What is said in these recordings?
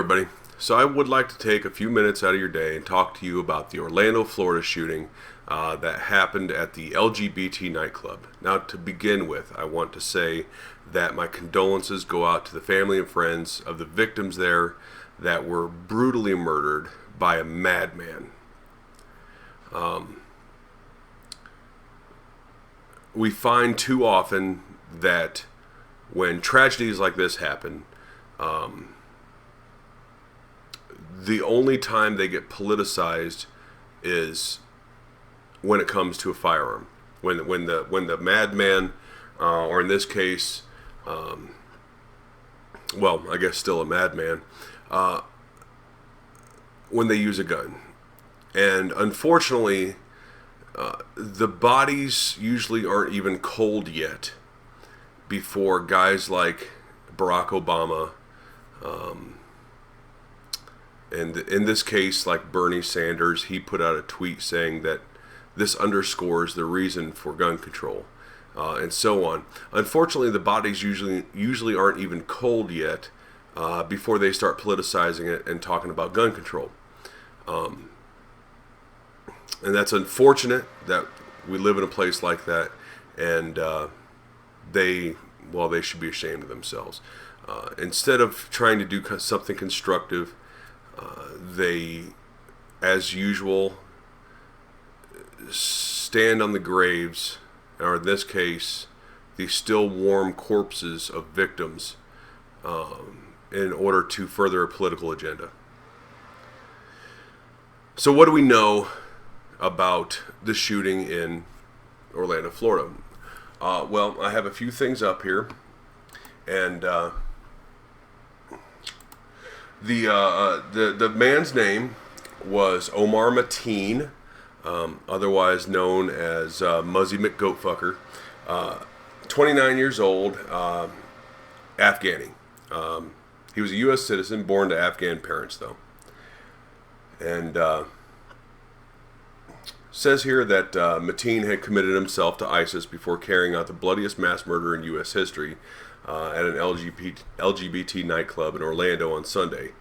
everybody. So I would like to take a few minutes out of your day and talk to you about the Orlando, Florida shooting that happened at the LGBT nightclub. Now, to begin with, I want to say that my condolences go out to the family and friends of the victims there that were brutally murdered by a madman. We find too often that when tragedies like this happen, the only time they get politicized is when it comes to a firearm. When the madman, or in this case, well, I guess still a madman, when they use a gun. And unfortunately, the bodies usually aren't even cold yet before guys like Barack Obama, and in this case, like Bernie Sanders, he put out a tweet saying that this underscores the reason for gun control, and so on. Unfortunately, the bodies usually aren't even cold yet before they start politicizing it and talking about gun control. And that's unfortunate that we live in a place like that, and they should be ashamed of themselves. Instead of trying to do something constructive, they, as usual, stand on the graves, or in this case, the still warm corpses of victims, in order to further a political agenda. So what do we know about the shooting in Orlando, Florida? Well, I have a few things up here, and the man's name was Omar Mateen, otherwise known as Muzzy McGoatfucker, 29 years old, Afghani. He was a U.S. citizen, born to Afghan parents, though. And says here that Mateen had committed himself to ISIS before carrying out the bloodiest mass murder in U.S. history at an LGBT nightclub in Orlando on Sunday,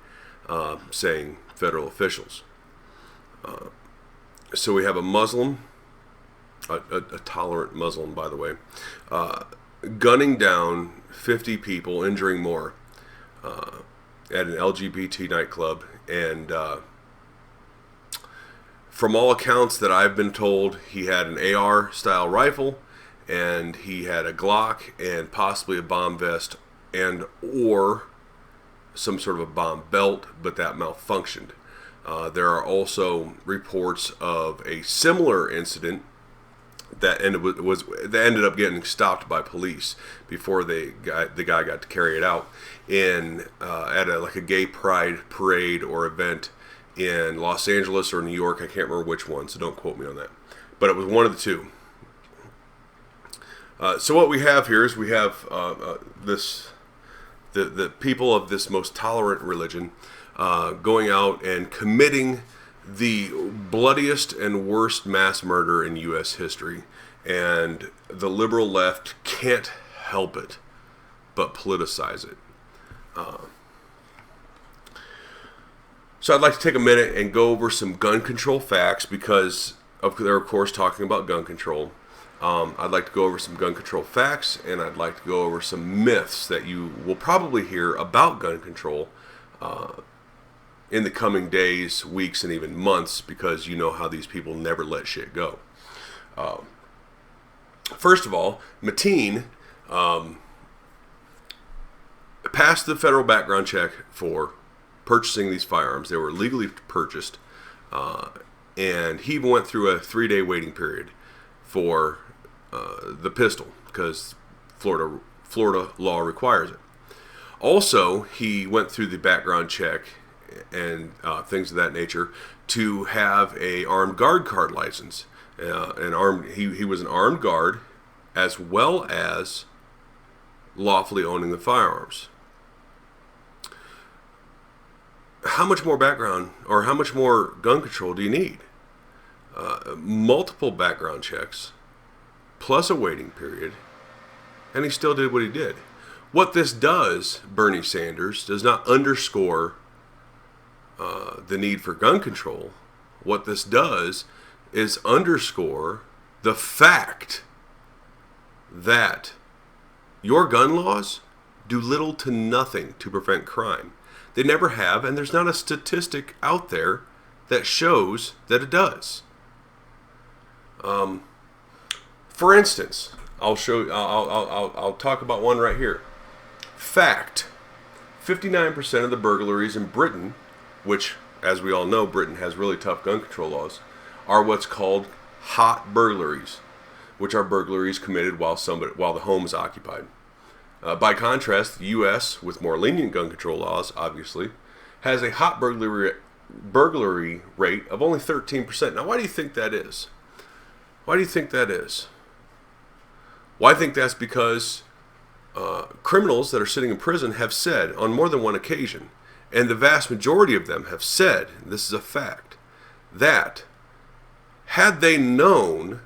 saying federal officials. So we have a Muslim, a tolerant Muslim, by the way, gunning down 50 people, injuring more, at an LGBT nightclub. And from all accounts that I've been told, he had an AR-style rifle, and he had a Glock, and possibly a bomb vest, and or some sort of a bomb belt, but that malfunctioned. There are also reports of a similar incident that ended up getting stopped by police before the guy got to carry it out at a gay pride parade or event in Los Angeles or New York. I can't remember which one, so don't quote me on that. But it was one of the two. So what we have here is we have the people of this most tolerant religion going out and committing the bloodiest and worst mass murder in U.S. history, and the liberal left can't help it but politicize it. So I'd like to take a minute and go over some gun control facts, because they're of course talking about gun control. I'd like to go over some gun control facts, and I'd like to go over some myths that you will probably hear about gun control in the coming days, weeks, and even months, because you know how these people never let shit go. First of all, Mateen passed the federal background check for purchasing these firearms. They were legally purchased, and he went through a 3-day waiting period for the pistol, because Florida law requires it. Also, he went through the background check and things of that nature to have a armed guard card license. He was an armed guard, as well as lawfully owning the firearms. How much more background, or how much more gun control do you need? Multiple background checks, plus a waiting period, and he still did what he did. What this does, Bernie Sanders, does not underscore the need for gun control, what this does is underscore the fact that your gun laws do little to nothing to prevent crime. They never have, and there's not a statistic out there that shows that it does. For instance, I'll talk about one right here. Fact: 59% of the burglaries in Britain, which, as we all know, Britain has really tough gun control laws, are what's called hot burglaries, which are burglaries committed while the home is occupied. By contrast, the U.S., with more lenient gun control laws, obviously, has a hot burglary rate of only 13%. Now, why do you think that is? Why do you think that is? Well, I think that's because criminals that are sitting in prison have said on more than one occasion, and the vast majority of them have said, and this is a fact, that had they known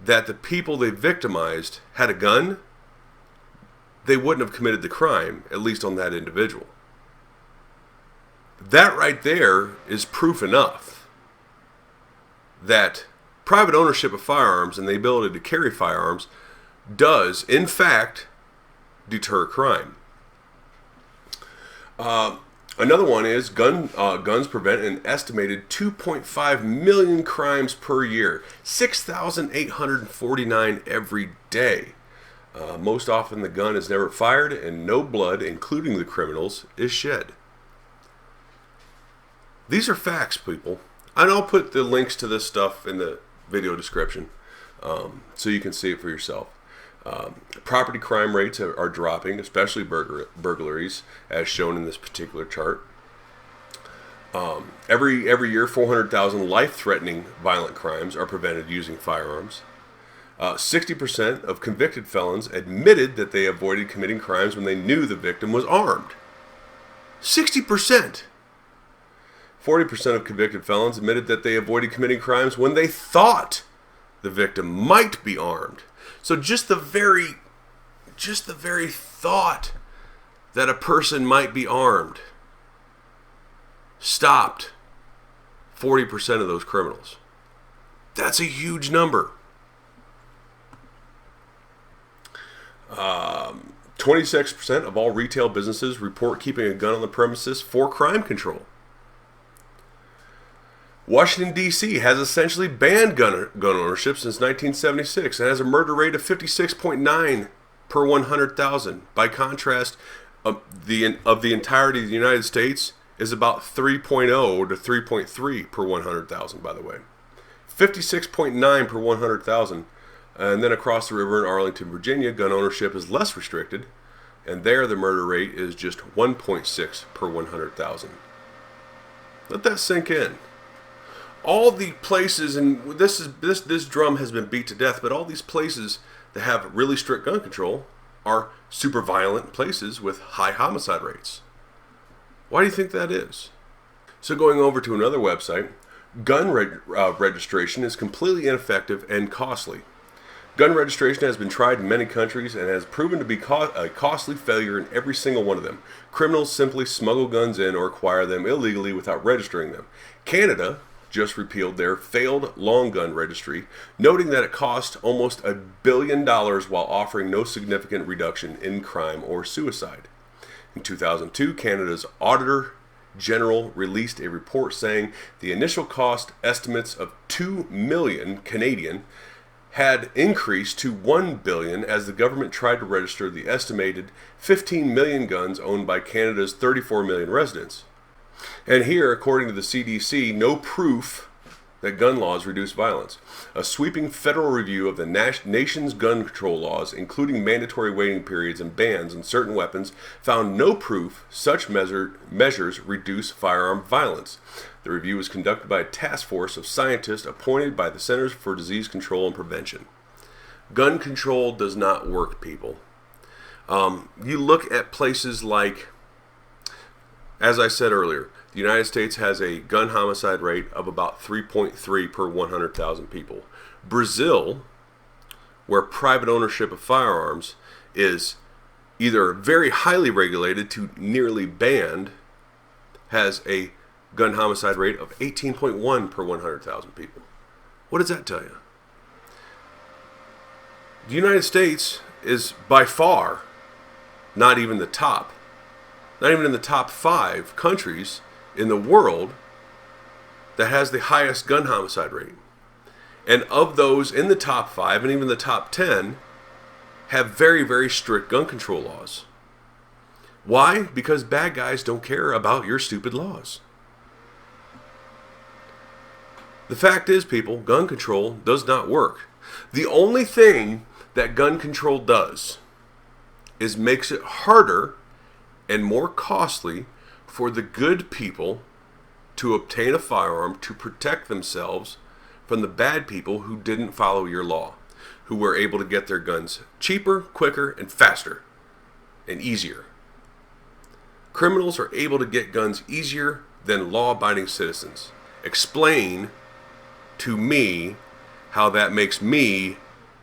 that the people they victimized had a gun, they wouldn't have committed the crime, at least on that individual. That right there is proof enough that private ownership of firearms and the ability to carry firearms does, in fact, deter crime. Another one is guns prevent an estimated 2.5 million crimes per year, 6,849 every day. Most often the gun is never fired and no blood, including the criminals, is shed. These are facts, people. And I'll put the links to this stuff in the video description so you can see it for yourself. Property crime rates are dropping, especially burglaries, as shown in this particular chart. Every year, 400,000 life-threatening violent crimes are prevented using firearms. 60% of convicted felons admitted that they avoided committing crimes when they knew the victim was armed. 60%! 40% of convicted felons admitted that they avoided committing crimes when they thought the victim might be armed. So just the very thought that a person might be armed stopped 40% of those criminals. That's a huge number. 26% of all retail businesses report keeping a gun on the premises for crime control. Washington, D.C. has essentially banned gun ownership since 1976 and has a murder rate of 56.9 per 100,000. By contrast, the entirety of the United States is about 3.0 to 3.3 per 100,000, by the way. 56.9 per 100,000. And then across the river in Arlington, Virginia, gun ownership is less restricted, and there the murder rate is just 1.6 per 100,000. Let that sink in. All the places, and this drum has been beat to death, but all these places that have really strict gun control are super violent places with high homicide rates. Why do you think that is? So going over to another website, gun registration is completely ineffective and costly. Gun registration has been tried in many countries and has proven to be a costly failure in every single one of them. Criminals simply smuggle guns in or acquire them illegally without registering them. Canada just repealed their failed long gun registry, noting that it cost almost $1 billion while offering no significant reduction in crime or suicide. In 2002, Canada's Auditor General released a report saying the initial cost estimates of 2 million Canadian had increased to 1 billion as the government tried to register the estimated 15 million guns owned by Canada's 34 million residents. And here, according to the CDC, no proof that gun laws reduce violence. A sweeping federal review of the nation's gun control laws, including mandatory waiting periods and bans on certain weapons, found no proof such measures reduce firearm violence. The review was conducted by a task force of scientists appointed by the Centers for Disease Control and Prevention. Gun control does not work, people. You look at places like, as I said earlier, the United States has a gun homicide rate of about 3.3 per 100,000 people. Brazil, where private ownership of firearms is either very highly regulated to nearly banned, has a gun homicide rate of 18.1 per 100,000 people. What does that tell you? The United States is by far not even in the top 5 countries in the world that has the highest gun homicide rate. And of those in the top 5 and even the top 10 have very, very strict gun control laws. Why? Because bad guys don't care about your stupid laws. The fact is, people, gun control does not work. The only thing that gun control does is makes it harder and more costly for the good people to obtain a firearm to protect themselves from the bad people who didn't follow your law, who were able to get their guns cheaper, quicker, and faster, and easier. Criminals are able to get guns easier than law-abiding citizens. Explain to me how that makes me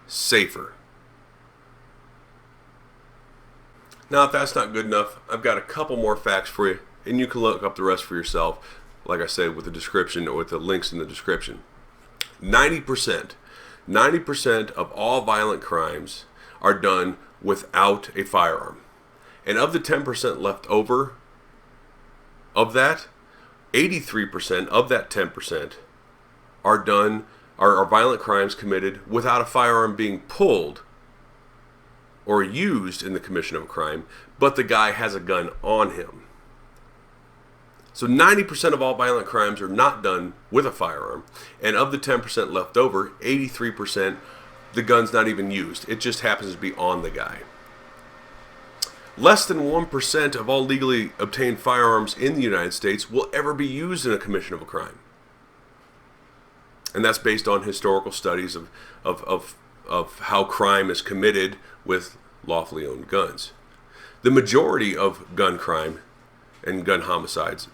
safer. Now, if that's not good enough, I've got a couple more facts for you, and you can look up the rest for yourself, like I said, with the description or with the links in the description. 90% of all violent crimes are done without a firearm. And of the 10% left over of that, 83% of that 10% are violent crimes committed without a firearm being pulled or used in the commission of a crime, but the guy has a gun on him. So 90% of all violent crimes are not done with a firearm, and of the 10% left over, 83%, the gun's not even used. It just happens to be on the guy. Less than 1% of all legally obtained firearms in the United States will ever be used in a commission of a crime. And that's based on historical studies of how crime is committed with lawfully owned guns. The majority of gun crime and gun homicides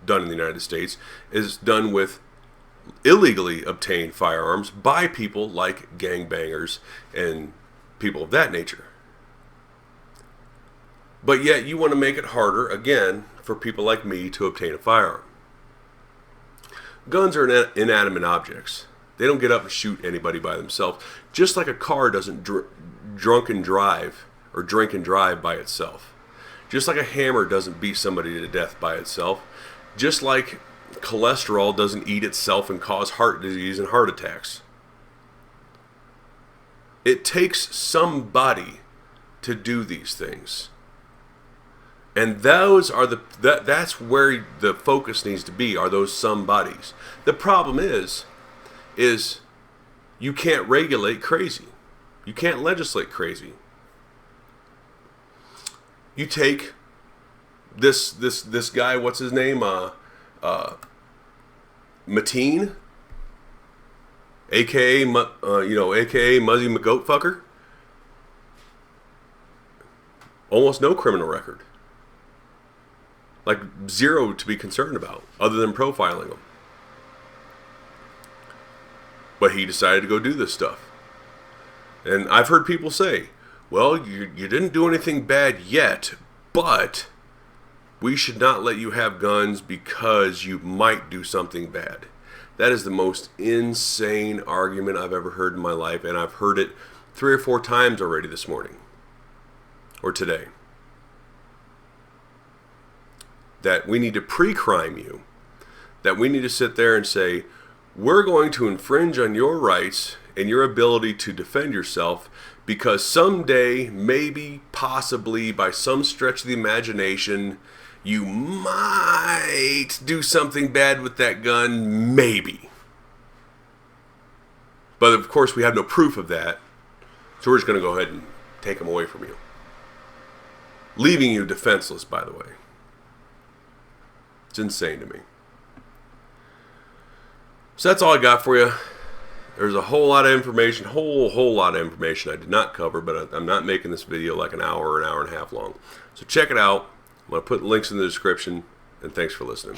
done in the United States is done with illegally obtained firearms by people like gangbangers and people of that nature. But yet you want to make it harder, again, for people like me to obtain a firearm. Guns are inanimate objects. They don't get up and shoot anybody by themselves, just like a car doesn't drink and drive by itself. Just like a hammer doesn't beat somebody to death by itself. Just like cholesterol doesn't eat itself and cause heart disease and heart attacks. It takes somebody to do these things. And those are that's where the focus needs to be, are those somebodies. The problem is you can't regulate crazy. You can't legislate crazy. You take this guy, what's his name? Mateen, aka Muzzy McGoatfucker. Almost no criminal record. Like zero to be concerned about, other than profiling him. But he decided to go do this stuff. And I've heard people say, well, you didn't do anything bad yet, but we should not let you have guns because you might do something bad. That is the most insane argument I've ever heard in my life, and I've heard it 3 or 4 times already this morning. Or today. That we need to pre-crime you. That we need to sit there and say, we're going to infringe on your rights and your ability to defend yourself because someday, maybe, possibly, by some stretch of the imagination, you might do something bad with that gun, maybe. But of course, we have no proof of that, so we're just going to go ahead and take them away from you. Leaving you defenseless, by the way. It's insane to me. So that's all I got for you. There's a whole lot of information, whole lot of information I did not cover, but I'm not making this video like an hour or an hour and a half long. So check it out. I'm going to put links in the description, and thanks for listening.